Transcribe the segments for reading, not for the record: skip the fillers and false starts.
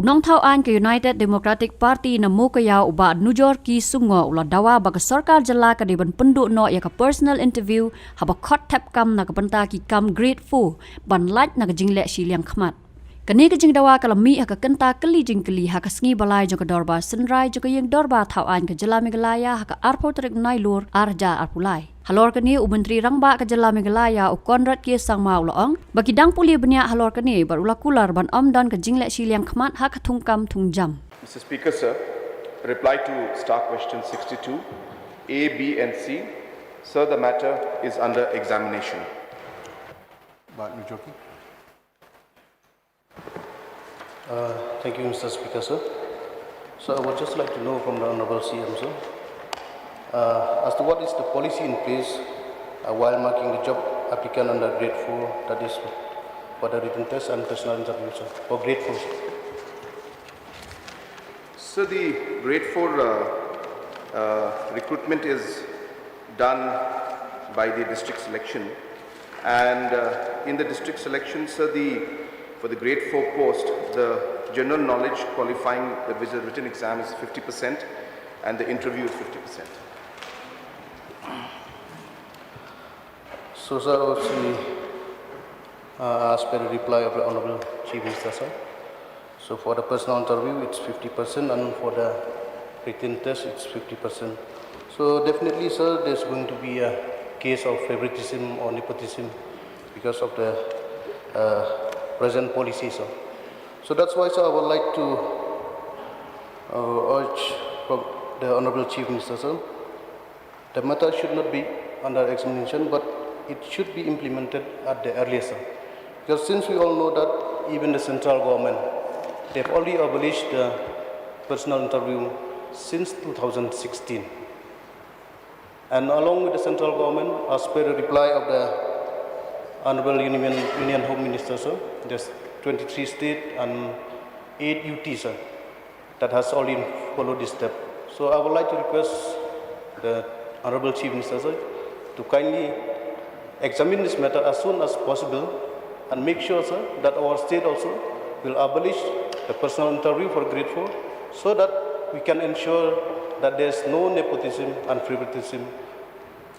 Nong thau an ke United Democratic Party na mo kaya Bah Nujor ki sungo ula Dawa bag sarkar jala ka deban pynduh no ya ka personal interview haba khot tap kam na ka banta ki kam grade 4 ban laj na ka jingle shiliang khmat. Kani ka jing Dawa kalami ha ka kenta kali jing kali ha ka sngi balai jo ka dorba sunrai jo ka yeng dorba thau an ka jala Meghalaya ha ka arpo trek nai lur arja arpulai. Halor kani Menteri Rangba ka jala Meghalaya u Konrad ki sang mau loong bagi dang puli benya halor kani barula kular ban dan ka jingle shiliang khmat ha ka thungkam thungjam. Mr. Speaker, sir, reply to star question 62, A, B and C. Sir, the matter is under examination. Bah Nujor. Thank you, Mr. Speaker, sir. So I would just like to know from the Honorable CM, sir, as to what is the policy in place while marking the job applicant under grade 4, that is for the written test and personal interview, sir, for grade 4. So the grade 4 recruitment is done by the district selection, and in the district selection, sir, for the grade 4 post, the general knowledge qualifying the written exam is 50% and the interview is 50%. So, sir, as per the reply of the Honorable Chief Minister, sir, so for the personal interview it's 50% and for the written test it's 50%. So definitely, sir, there's going to be a case of favoritism or nepotism because of the present policy, sir. So that's why, sir, I would like to urge from the Honorable Chief Minister, sir, the matter should not be under examination, but it should be implemented at the earliest, sir. Because since we all know that even the central government, they've already abolished the personal interview since 2016. And along with the central government, as per the reply of the Honorable Union Home Minister, sir, there's 23 states and 8 UT, sir, that has already followed this step. So I would like to request the Honorable Chief Minister, sir, to kindly examine this matter as soon as possible and make sure, sir, that our state also will abolish the personal interview for grade 4 so that we can ensure that there's no nepotism and favoritism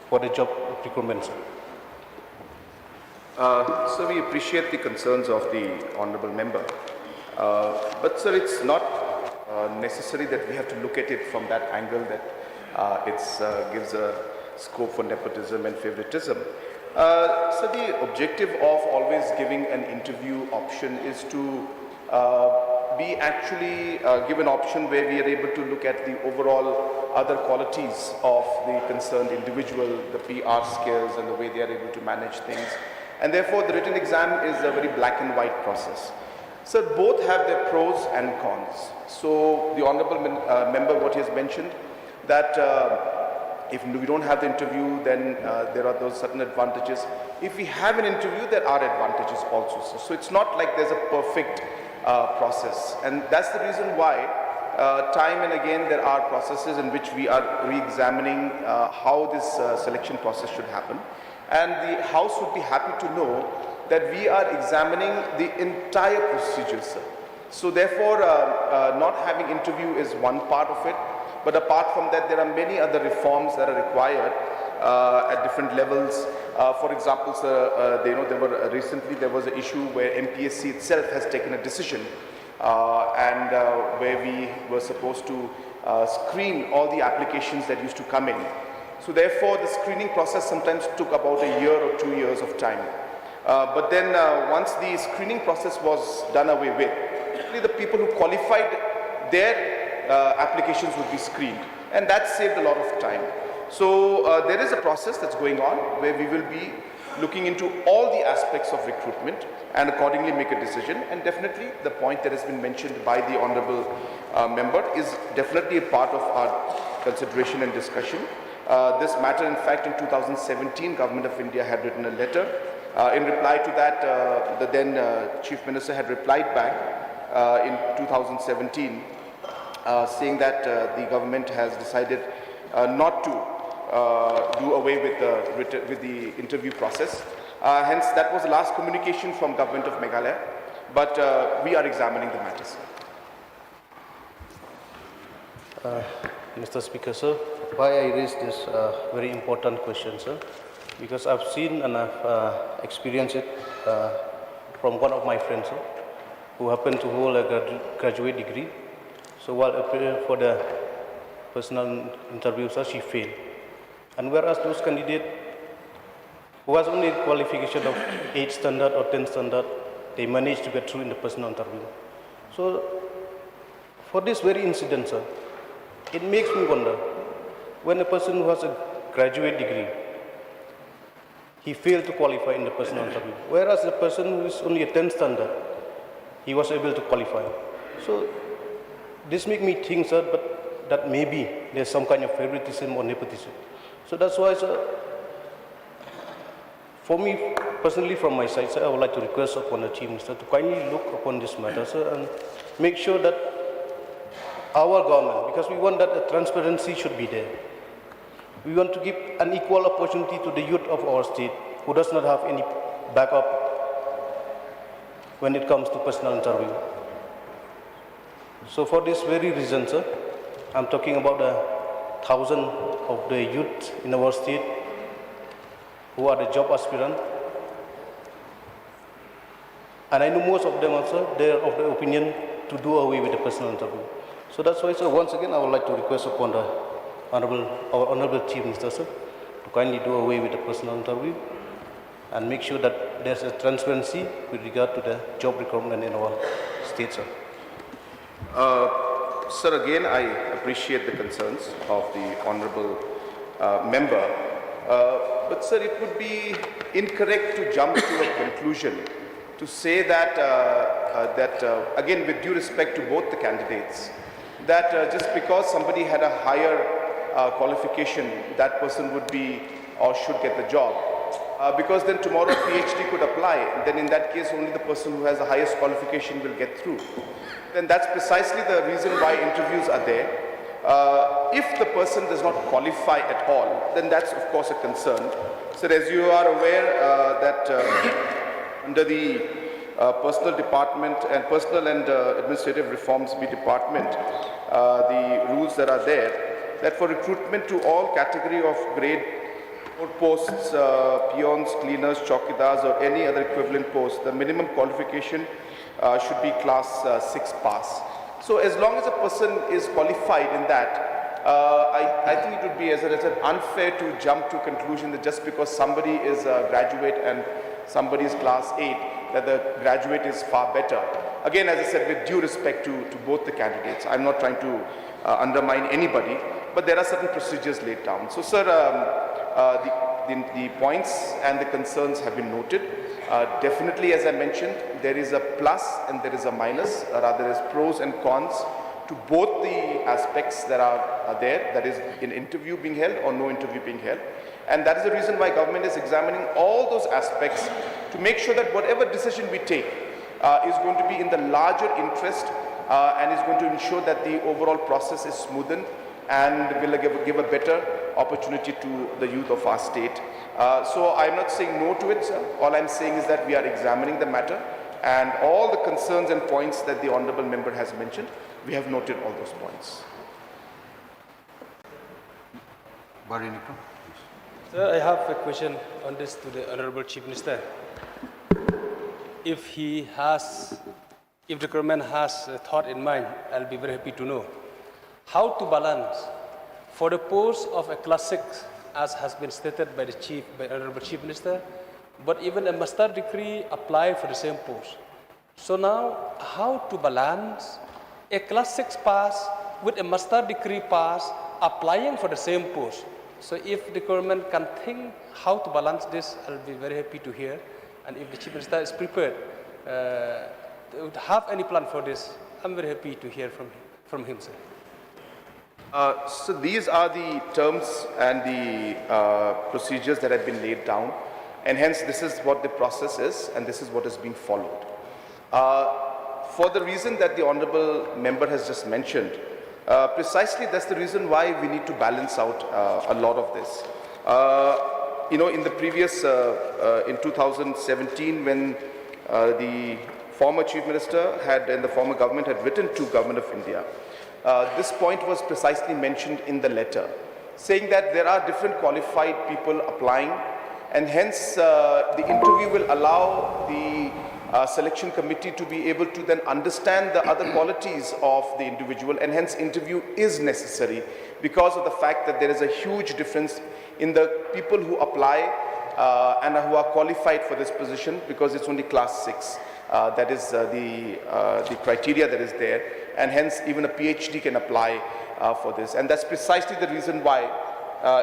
for the job recruitment, sir. So we appreciate the concerns of the honourable member, but sir, it's not necessary that we have to look at it from that angle that it gives a scope for nepotism and favoritism. So the objective of always giving an interview option is to be actually give an option where we are able to look at the overall other qualities of the concerned individual, the PR skills and the way they are able to manage things. And therefore, the written exam is a very black and white process. So both have their pros and cons. So the honourable member, what he has mentioned, that if we don't have the interview, then there are those certain advantages. If we have an interview, there are advantages also. So it's not like there's a perfect process. And that's the reason why time and again there are processes in which we are re-examining how this selection process should happen. And the House would be happy to know that we are examining the entire procedure, sir. So therefore, not having interview is one part of it, but apart from that, there are many other reforms that are required at different levels. For example, sir, recently there was an issue where MPSC itself has taken a decision and where we were supposed to screen all the applications that used to come in. So therefore, the screening process sometimes took about a year or 2 years of time. But then once the screening process was done away with, the people who qualified their applications would be screened. And that saved a lot of time. So there is a process that's going on where we will be looking into all the aspects of recruitment and accordingly make a decision. And definitely the point that has been mentioned by the honourable member is definitely a part of our consideration and discussion. This matter, in fact, in 2017, Government of India had written a letter. In reply to that, the then Chief Minister had replied back in 2017, saying that the government has decided not to do away with the interview process. Hence, that was the last communication from Government of Meghalaya. But we are examining the matter, sir. Mr. Speaker, sir, why I raised this very important question, sir, because I've seen and I've experienced it from one of my friends, sir, who happened to hold a graduate degree. So while appearing for the personal interview, sir, she failed. And whereas those candidates who has only qualification of 8 standard or 10 standard, they managed to get through in the personal interview. So for this very incident, sir, it makes me wonder, when a person who has a graduate degree, he failed to qualify in the personal interview, whereas the person who is only a 10 standard, he was able to qualify. So this makes me think, sir, but that maybe there's some kind of favoritism or nepotism. So that's why, sir, for me personally, from my side, sir, I would like to request upon the Chief Minister to kindly look upon this matter, sir, and make sure that our government, because we want that the transparency should be there. We want to give an equal opportunity to the youth of our state who does not have any backup when it comes to personal interview. So for this very reason, sir, I'm talking about the thousands of the youth in our state who are the job aspirant. And I know most of them also, they are of the opinion to do away with the personal interview. So that's why, sir, once again, I would like to request upon our Honorable Chief Minister, sir, to kindly do away with the personal interview and make sure that there's a transparency with regard to the job requirement in our state, sir. Sir, again, I appreciate the concerns of the honorable member, but sir, it would be incorrect to jump to a conclusion to say that, again, with due respect to both the candidates, that just because somebody had a higher qualification, that person would be or should get the job. Because then tomorrow PhD could apply, then in that case only the person who has the highest qualification will get through. Then that's precisely the reason why interviews are there. If the person does not qualify at all, then that's of course a concern. So as you are aware that under the Personal Department and Personal and Administrative Reforms Department, the rules that are there, that for recruitment to all category of grade posts, peons, cleaners, chowkidars or any other equivalent post, the minimum qualification should be class 6 pass. So as long as a person is qualified in that, I think it would be as an unfair to jump to a conclusion that just because somebody is a graduate and somebody is class 8, that the graduate is far better. Again, as I said, with due respect to both the candidates, I'm not trying to undermine anybody, but there are certain procedures laid down. So, sir, the points and the concerns have been noted. Definitely, as I mentioned, there is a plus and there is a minus, rather there is pros and cons to both the aspects that are there, that is an interview being held or no interview being held. And that is the reason why government is examining all those aspects to make sure that whatever decision we take is going to be in the larger interest and is going to ensure that the overall process is smoothened and will give a better opportunity to the youth of our state. So I'm not saying no to it, sir. All I'm saying is that we are examining the matter and all the concerns and points that the honorable member has mentioned, we have noted all those points. Sir, I have a question on this to the Honorable Chief Minister. If the government has a thought in mind, I'll be very happy to know how to balance for the post of a class 6, as has been stated by the Honorable Chief Minister, but even a master degree apply for the same post. So now, how to balance a class 6 pass with a master degree pass applying for the same post? So if the government can think how to balance this, I'll be very happy to hear. And if the Chief Minister is prepared to have any plan for this, I'm very happy to hear from him, sir. So these are the terms and the procedures that have been laid down, and hence this is what the process is and this is what is being followed. For the reason that the honorable member has just mentioned, precisely that's the reason why we need to balance out a lot of this. In the previous, in 2017, when the former Chief Minister and the former government had written to Government of India, this point was precisely mentioned in the letter, saying that there are different qualified people applying, and hence the interview will allow the selection committee to be able to then understand the other qualities of the individual, and hence interview is necessary because of the fact that there is a huge difference in the people who apply and who are qualified for this position, because it's only class 6. That is the criteria that is there, and hence even a PhD can apply for this. And that's precisely the reason why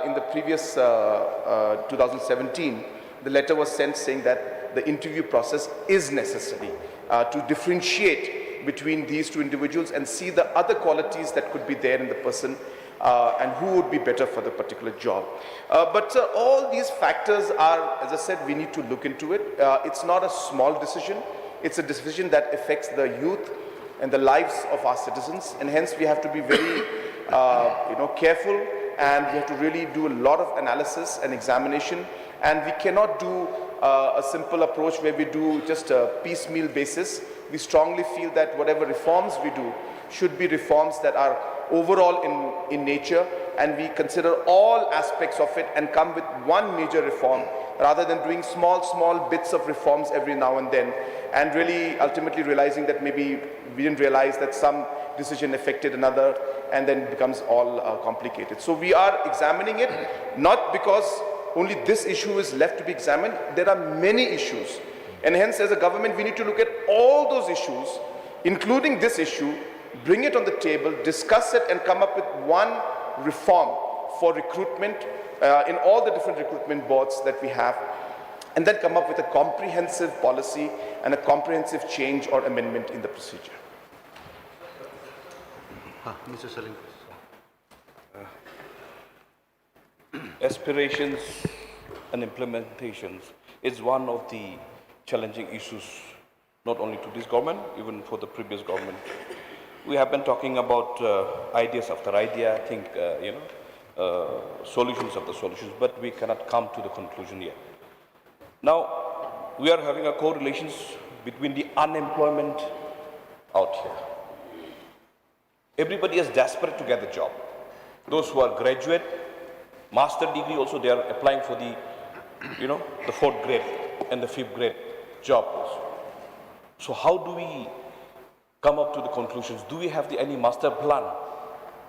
in the previous 2017, the letter was sent saying that the interview process is necessary to differentiate between these two individuals and see the other qualities that could be there in the person and who would be better for the particular job. But all these factors are, as I said, we need to look into it. It's not a small decision. It's a decision that affects the youth and the lives of our citizens, and hence we have to be very careful, and we have to really do a lot of analysis and examination, and we cannot do a simple approach where we do just a piecemeal basis. We strongly feel that whatever reforms we do should be reforms that are overall in nature, and we consider all aspects of it and come with one major reform rather than doing small bits of reforms every now and then, and really ultimately realizing that maybe we didn't realize that some decision affected another, and then it becomes all complicated. So we are examining it, not because only this issue is left to be examined. There are many issues, and hence as a government we need to look at all those issues, including this issue, bring it on the table, discuss it, and come up with one reform for recruitment in all the different recruitment boards that we have, and then come up with a comprehensive policy and a comprehensive change or amendment in the procedure. Mr. Shilong. Aspirations and implementations is one of the challenging issues, not only to this government, even for the previous government. We have been talking about ideas after idea, I think, solutions after solutions, but we cannot come to the conclusion yet. Now, we are having a correlation between the unemployment out here. Everybody is desperate to get a job. Those who are graduate, master degree also, they are applying for the, the 4th grade and the 5th grade jobs. So how do we come up to the conclusions? Do we have any master plan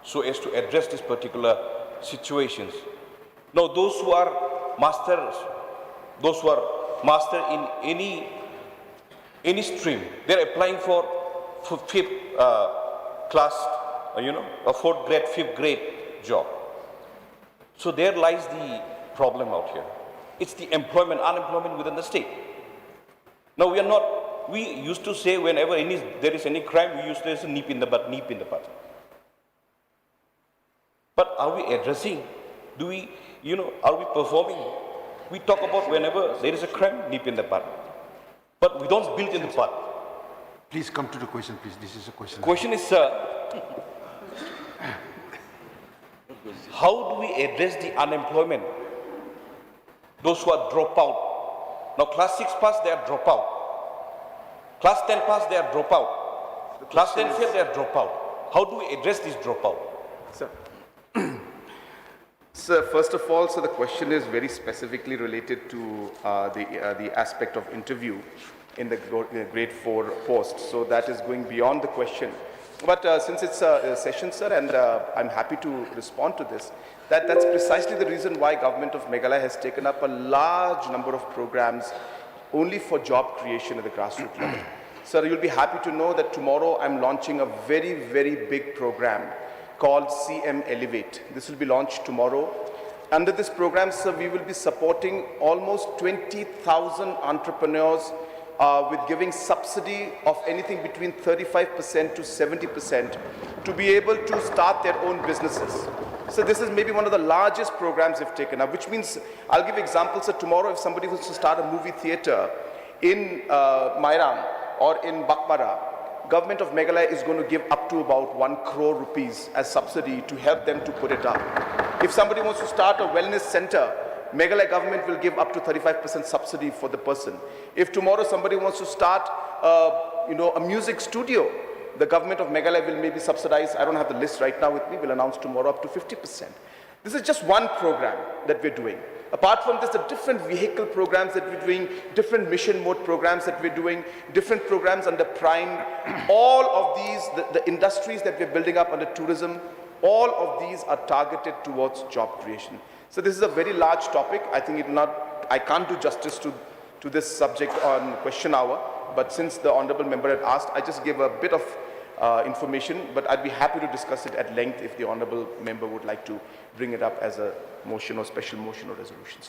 so as to address these particular situations? Now, those who are masters, those who are master in any stream, they're applying for 5th class, a 4th grade, 5th grade job. So there lies the problem out here. It's the unemployment within the state. Now we used to say whenever there is any crime, we used to say nip in the butt. But are we addressing? Are we performing? We talk about whenever there is a crime, nip in the butt. But we don't build in the butt. Please come to the question, please. This is a question. Question is, sir, how do we address the unemployment? Those who are drop out. Now, class 6 pass, they are drop out. Class 10 pass, they are drop out. Class 10 fail, they are drop out. How do we address this dropout? Sir, first of all, the question is very specifically related to the aspect of interview in the grade 4 post. So that is going beyond the question. But since it's a session, sir, and I'm happy to respond to this, that's precisely the reason why Government of Meghalaya has taken up a large number of programs only for job creation at the grassroots level. Sir, you'll be happy to know that tomorrow I'm launching a very, very big program called CM Elevate. This will be launched tomorrow. Under this program, sir, we will be supporting almost 20,000 entrepreneurs with giving subsidy of anything between 35% to 70% to be able to start their own businesses. So this is maybe one of the largest programs we've taken up, which means, I'll give examples. So tomorrow, if somebody wants to start a movie theater in Mairam or in Bakmara, Government of Meghalaya is going to give up to about 1 crore rupees as subsidy to help them to put it up. If somebody wants to start a wellness center, Meghalaya government will give up to 35% subsidy for the person. If tomorrow somebody wants to start a music studio, the government of Meghalaya will maybe subsidize, I don't have the list right now with me, will announce tomorrow up to 50%. This is just one program that we're doing. Apart from this, the different vehicle programs that we're doing, different mission mode programs that we're doing, different programs under Prime, all of these, the industries that we're building up under tourism, all of these are targeted towards job creation. So this is a very large topic. I think I can't do justice to this subject on question hour, but since the Honorable Member had asked, I just gave a bit of information, but I'd be happy to discuss it at length if the Honorable Member would like to bring it up as a motion or special motion or resolution.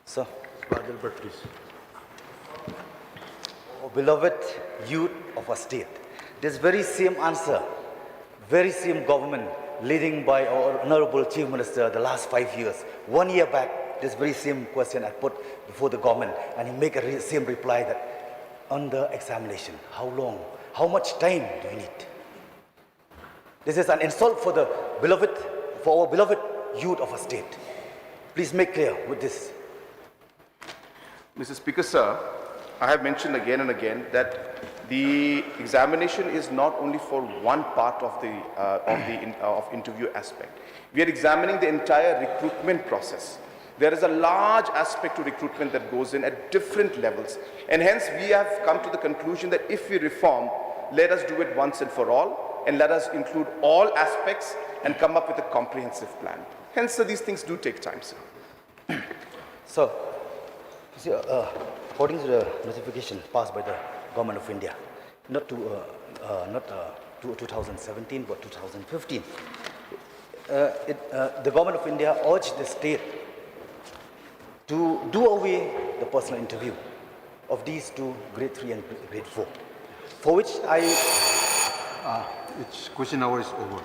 Sir. Gilbert, please. Oh, beloved youth of our state, this very same answer, very same government leading by our Honorable Chief Minister the last 5 years. 1 year back, this very same question I put before the government, and he make a same reply that under examination, how long, how much time do you need? This is an insult for our beloved youth of our state. Please make clear with this. Mr. Speaker, sir, I have mentioned again and again that the examination is not only for one part of the interview aspect. We are examining the entire recruitment process. There is a large aspect to recruitment that goes in at different levels. And hence we have come to the conclusion that if we reform, let us do it once and for all, and let us include all aspects and come up with a comprehensive plan. Hence, sir, these things do take time, sir. So, you see, according to the notification passed by the Government of India, not 2017 but 2015, the Government of India urged the state to do away the personal interview of these two grade 3 and grade 4, for which Its question hour is over.